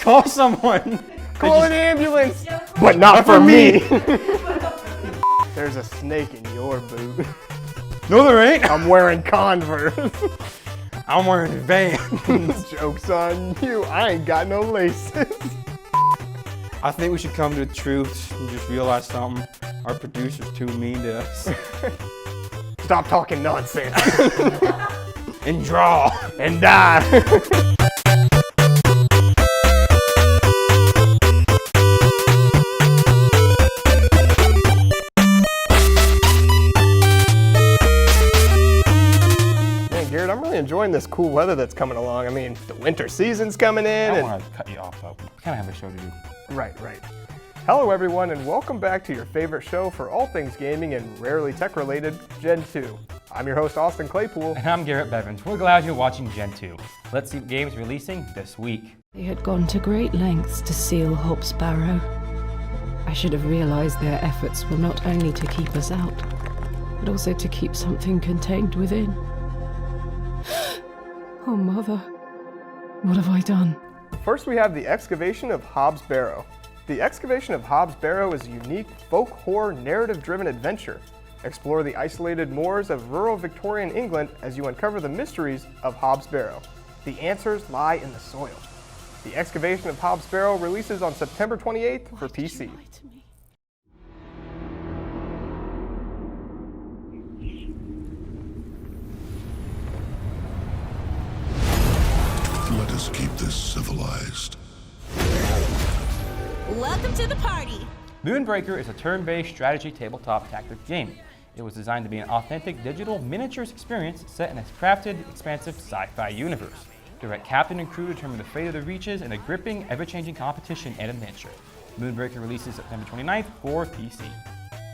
Call someone. Call an ambulance, but not for me. There's a snake in your boot. No, there ain't. I'm wearing Converse. I'm wearing Vans. Joke's on you. I ain't got no laces. I think we should come to the truth and just realize something. Our producer's too mean to us. Stop talking nonsense. And draw. And die. Garrett, I'm really enjoying this cool weather that's coming along. I mean, the winter season's coming in. I don't want to cut you off, though. We kind of have a show to do. Right. Hello, everyone, and welcome back to your favorite show for all things gaming and rarely tech-related, Gentoo. I'm your host, Austin Claypool. And I'm Garrett Bevans. We're glad you're watching Gentoo. Let's see what games releasing this week. They had gone to great lengths to seal Hobbs Barrow. I should have realized their efforts were not only to keep us out, but also to keep something contained within. Oh, Mother. What have I done? First, we have the Excavation of Hobbs Barrow. The Excavation of Hobbs Barrow is a unique folk horror narrative-driven adventure. Explore the isolated moors of rural Victorian England as you uncover the mysteries of Hobbs Barrow. The answers lie in the soil. The Excavation of Hobbs Barrow releases on September 28th for PC. Let us keep this civilized. Welcome to the party! Moonbreaker is a turn-based strategy tabletop tactics game. It was designed to be an authentic digital miniatures experience set in a crafted, expansive sci-fi universe. Direct captain and crew determine the fate of the Reaches in a gripping, ever-changing competition and adventure. Moonbreaker releases September 29th for PC.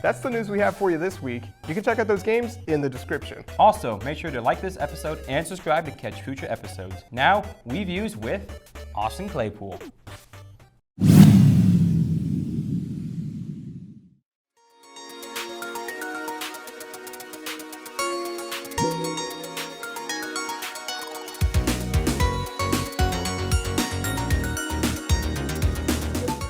That's the news we have for you this week. You can check out those games in the description. Also, make sure to like this episode and subscribe to catch future episodes. Now, Wii-Views with Austin Claypool.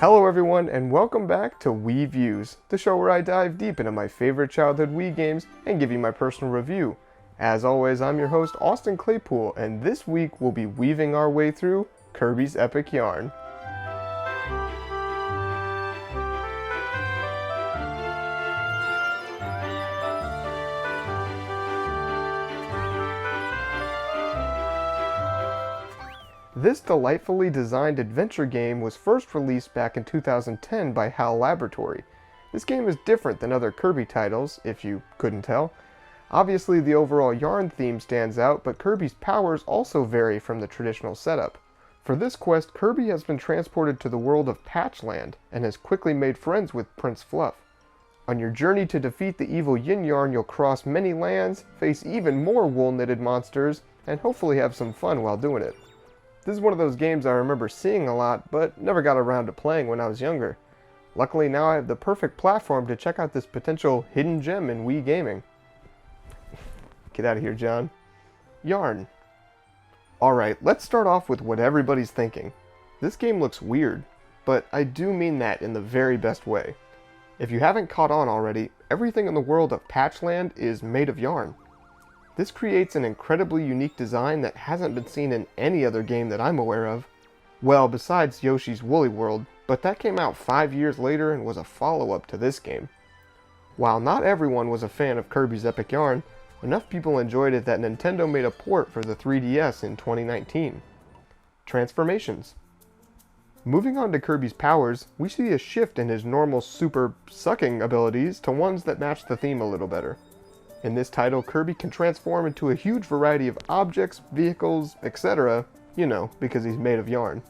Hello everyone, and welcome back to Wii-Views, the show where I dive deep into my favorite childhood Wii games and give you my personal review. As always, I'm your host, Austin Claypool, and this week we'll be weaving our way through Kirby's Epic Yarn. This delightfully designed adventure game was first released back in 2010 by HAL Laboratory. This game is different than other Kirby titles, if you couldn't tell. Obviously the overall yarn theme stands out, but Kirby's powers also vary from the traditional setup. For this quest, Kirby has been transported to the world of Patchland and has quickly made friends with Prince Fluff. On your journey to defeat the evil Yin Yarn, you'll cross many lands, face even more wool-knitted monsters, and hopefully have some fun while doing it. This is one of those games I remember seeing a lot, but never got around to playing when I was younger. Luckily now I have the perfect platform to check out this potential hidden gem in Wii gaming. Get out of here, John. Yarn. Alright, let's start off with what everybody's thinking. This game looks weird, but I do mean that in the very best way. If you haven't caught on already, everything in the world of Patchland is made of yarn. This creates an incredibly unique design that hasn't been seen in any other game that I'm aware of. Well, besides Yoshi's Woolly World, but that came out 5 years later and was a follow-up to this game. While not everyone was a fan of Kirby's Epic Yarn, enough people enjoyed it that Nintendo made a port for the 3DS in 2019. Transformations. Moving on to Kirby's powers, we see a shift in his normal super sucking abilities to ones that match the theme a little better. In this title, Kirby can transform into a huge variety of objects, vehicles, etc., you know, because he's made of yarn.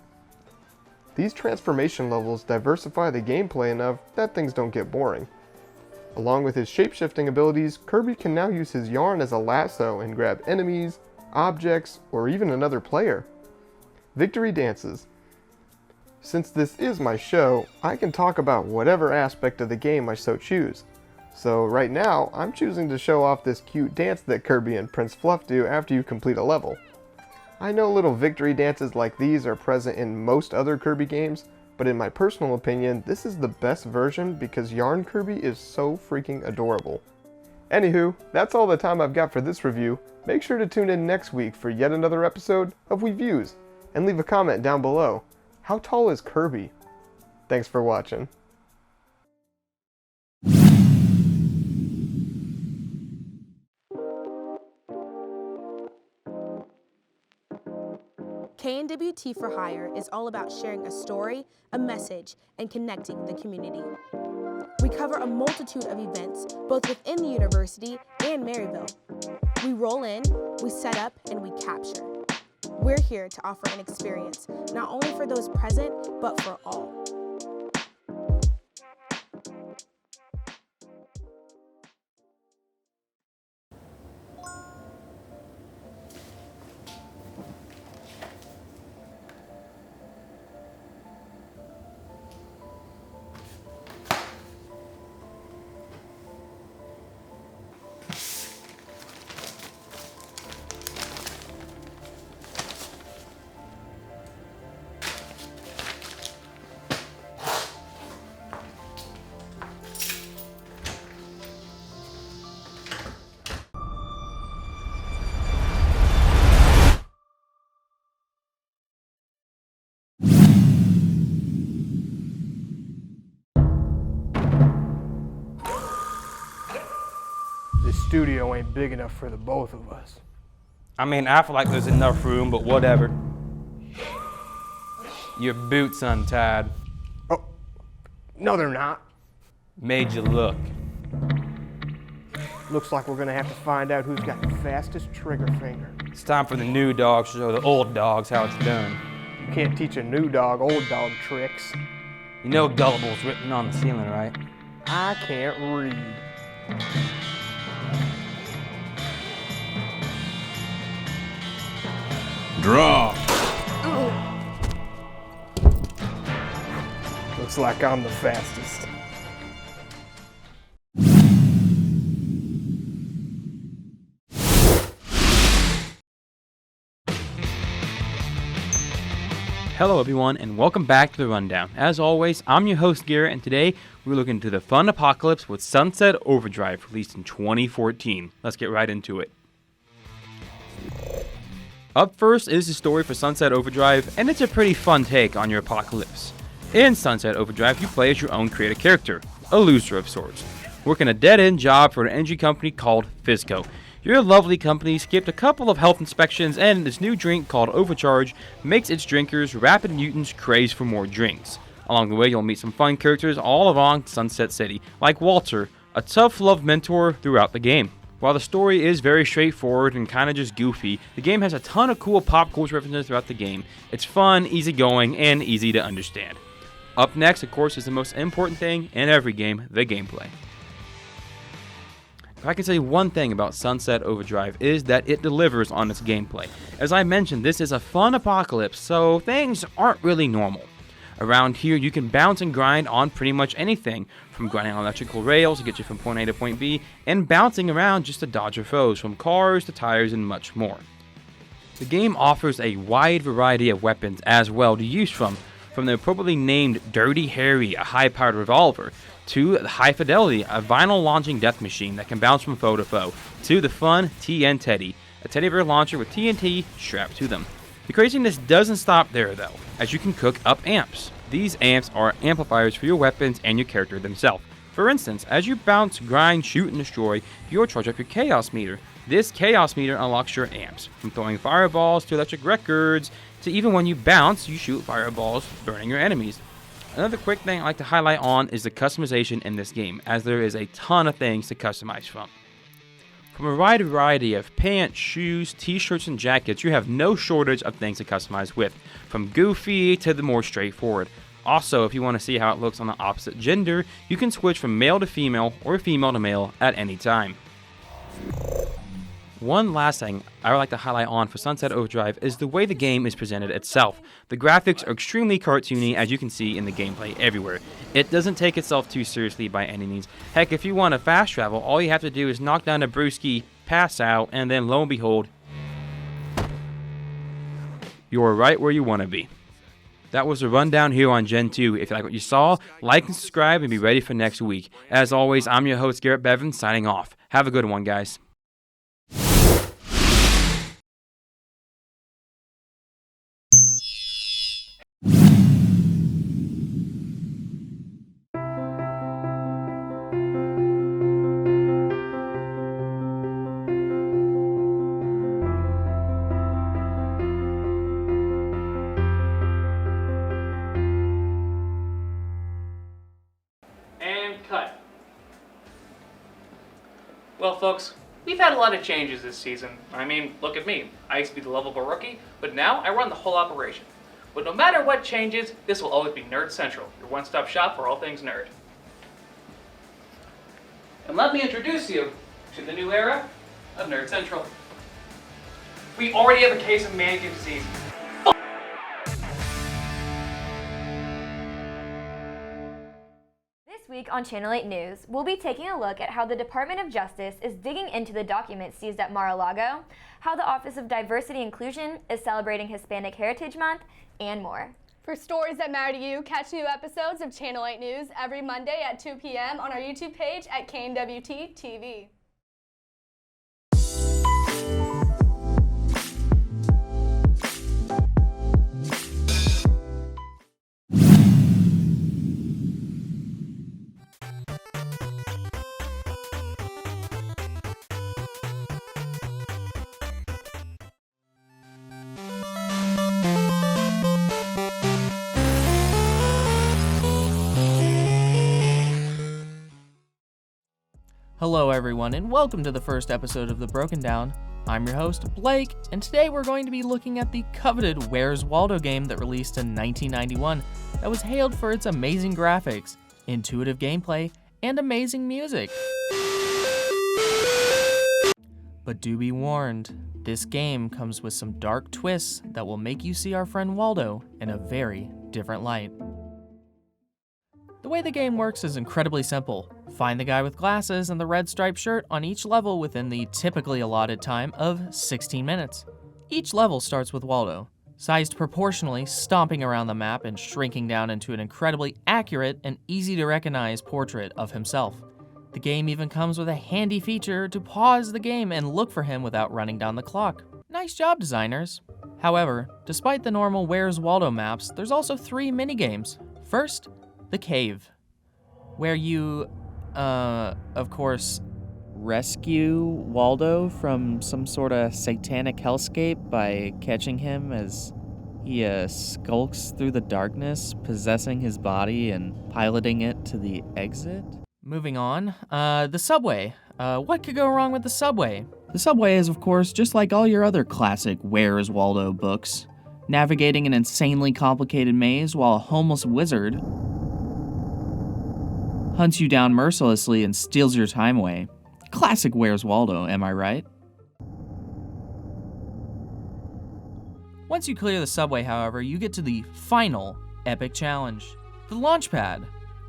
These transformation levels diversify the gameplay enough that things don't get boring. Along with his shape-shifting abilities, Kirby can now use his yarn as a lasso and grab enemies, objects, or even another player. Victory dances. Since this is my show, I can talk about whatever aspect of the game I so choose. So right now, I'm choosing to show off this cute dance that Kirby and Prince Fluff do after you complete a level. I know little victory dances like these are present in most other Kirby games, but in my personal opinion, this is the best version because Yarn Kirby is so freaking adorable. Anywho, that's all the time I've got for this review. Make sure to tune in next week for yet another episode of Wii-Views, and leave a comment down below. How tall is Kirby? Thanks for watching. KNWT for Hire is all about sharing a story, a message, and connecting the community. We cover a multitude of events, both within the university and Maryville. We roll in, we set up, and we capture. We're here to offer an experience, not only for those present, but for all. This studio ain't big enough for the both of us. I mean, I feel like there's enough room, but whatever. Your boots untied. Oh, no they're not. Made you look. Looks like we're gonna have to find out who's got the fastest trigger finger. It's time for the new dogs to show the old dogs how it's done. You can't teach a new dog old dog tricks. You know Gullible's written on the ceiling, right? I can't read. Draw. Looks like I'm the fastest. Hello everyone, and welcome back to The Rundown. As always, I'm your host Garrett, and today we're looking into the fun apocalypse with Sunset Overdrive, released in 2014. Let's get right into it. Up first is the story for Sunset Overdrive, and it's a pretty fun take on your apocalypse. In Sunset Overdrive, you play as your own creative character, a loser of sorts, working a dead-end job for an energy company called Fisco. Your lovely company skipped a couple of health inspections, and this new drink called Overcharge makes its drinkers rabid mutants craze for more drinks. Along the way, you'll meet some fun characters all along Sunset City, like Walter, a tough love mentor throughout the game. While the story is very straightforward and kind of just goofy, the game has a ton of cool pop culture references throughout the game. It's fun, easygoing, and easy to understand. Up next, of course, is the most important thing in every game, the gameplay. If I can say one thing about Sunset Overdrive is that it delivers on its gameplay. As I mentioned, this is a fun apocalypse, so things aren't really normal. Around here, you can bounce and grind on pretty much anything, from grinding on electrical rails to get you from point A to point B, and bouncing around just to dodge your foes, from cars to tires and much more. The game offers a wide variety of weapons as well to use from the appropriately named Dirty Harry, a high-powered revolver, to the High Fidelity, a vinyl-launching death machine that can bounce from foe to foe, to the fun TN Teddy, a teddy bear launcher with TNT strapped to them. The craziness doesn't stop there though, as you can cook up amps. These amps are amplifiers for your weapons and your character themselves. For instance, as you bounce, grind, shoot, and destroy, you'll charge up your Chaos Meter. This Chaos Meter unlocks your amps, from throwing fireballs to electric records, to even when you bounce, you shoot fireballs, burning your enemies. Another quick thing I'd like to highlight on is the customization in this game, as there is a ton of things to customize from. From a wide variety of pants, shoes, t-shirts, and jackets, you have no shortage of things to customize with, from goofy to the more straightforward. Also, if you want to see how it looks on the opposite gender, you can switch from male to female or female to male at any time. One last thing I would like to highlight on for Sunset Overdrive is the way the game is presented itself. The graphics are extremely cartoony, as you can see in the gameplay everywhere. It doesn't take itself too seriously by any means. Heck, if you want to fast travel, all you have to do is knock down a brewski, pass out, and then lo and behold, you are right where you want to be. That was a rundown here on Gentoo. If you like what you saw, like and subscribe and be ready for next week. As always, I'm your host, Garrett Bevans, signing off. Have a good one, guys. Cut. Well, folks, we've had a lot of changes this season. I mean, look at me. I used to be the lovable rookie, but now I run the whole operation. But no matter what changes, this will always be Nerd Central, your one-stop shop for all things nerd. And let me introduce you to the new era of Nerd Central. We already have a case of mannequin disease. This week on Channel 8 News, we'll be taking a look at how the Department of Justice is digging into the documents seized at Mar-a-Lago, how the Office of Diversity Inclusion is celebrating Hispanic Heritage Month, and more. For stories that matter to you, catch new episodes of Channel 8 News every Monday at 2 p.m. on our YouTube page at KNWT TV. Hello everyone, and welcome to the first episode of The Broken Down. I'm your host, Blake, and today we're going to be looking at the coveted Where's Waldo game that released in 1991 that was hailed for its amazing graphics, intuitive gameplay, and amazing music. But do be warned, this game comes with some dark twists that will make you see our friend Waldo in a very different light. The way the game works is incredibly simple. Find the guy with glasses and the red striped shirt on each level within the typically allotted time of 16 minutes. Each level starts with Waldo, sized proportionally, stomping around the map and shrinking down into an incredibly accurate and easy to recognize portrait of himself. The game even comes with a handy feature to pause the game and look for him without running down the clock. Nice job, designers. However, despite the normal Where's Waldo maps, there's also 3 minigames. First, the cave, where you, of course, rescue Waldo from some sort of satanic hellscape by catching him as he skulks through the darkness, possessing his body and piloting it to the exit. Moving on, the subway. What could go wrong with the subway? The subway is, of course, just like all your other classic Where's Waldo books, navigating an insanely complicated maze while a homeless wizard hunts you down mercilessly and steals your time away. Classic Where's Waldo, am I right? Once you clear the subway, however, you get to the final epic challenge, the launch pad,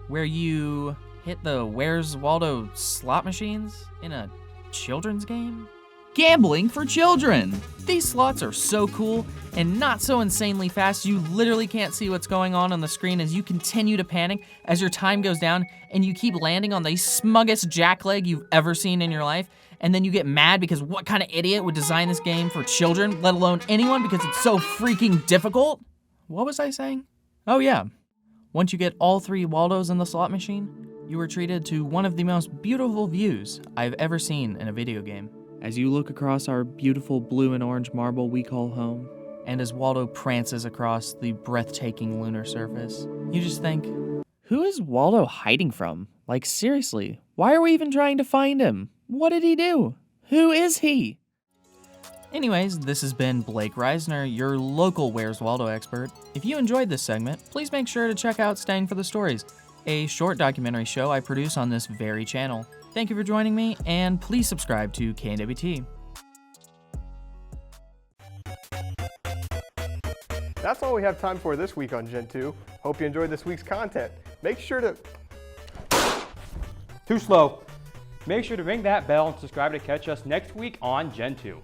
where you hit the Where's Waldo slot machines in a children's game? Gambling for children! These slots are so cool and not so insanely fast you literally can't see what's going on the screen as you continue to panic as your time goes down and you keep landing on the smuggest jackleg you've ever seen in your life, and then you get mad because what kind of idiot would design this game for children, let alone anyone, because it's so freaking difficult? What was I saying? Oh yeah, once you get all 3 Waldos in the slot machine, you are treated to one of the most beautiful views I've ever seen in a video game. As you look across our beautiful blue and orange marble we call home, and as Waldo prances across the breathtaking lunar surface, you just think, who is Waldo hiding from? Like, seriously, why are we even trying to find him? What did he do? Who is he? Anyways, this has been Blake Rizner, your local Where's Waldo expert. If you enjoyed this segment, please make sure to check out Staying for the Stories, a short documentary show I produce on this very channel. Thank you for joining me, and please subscribe to KNWT. That's all we have time for this week on Gentoo. Hope you enjoyed this week's content. Make sure to... Too slow. Make sure to ring that bell and subscribe to catch us next week on Gentoo.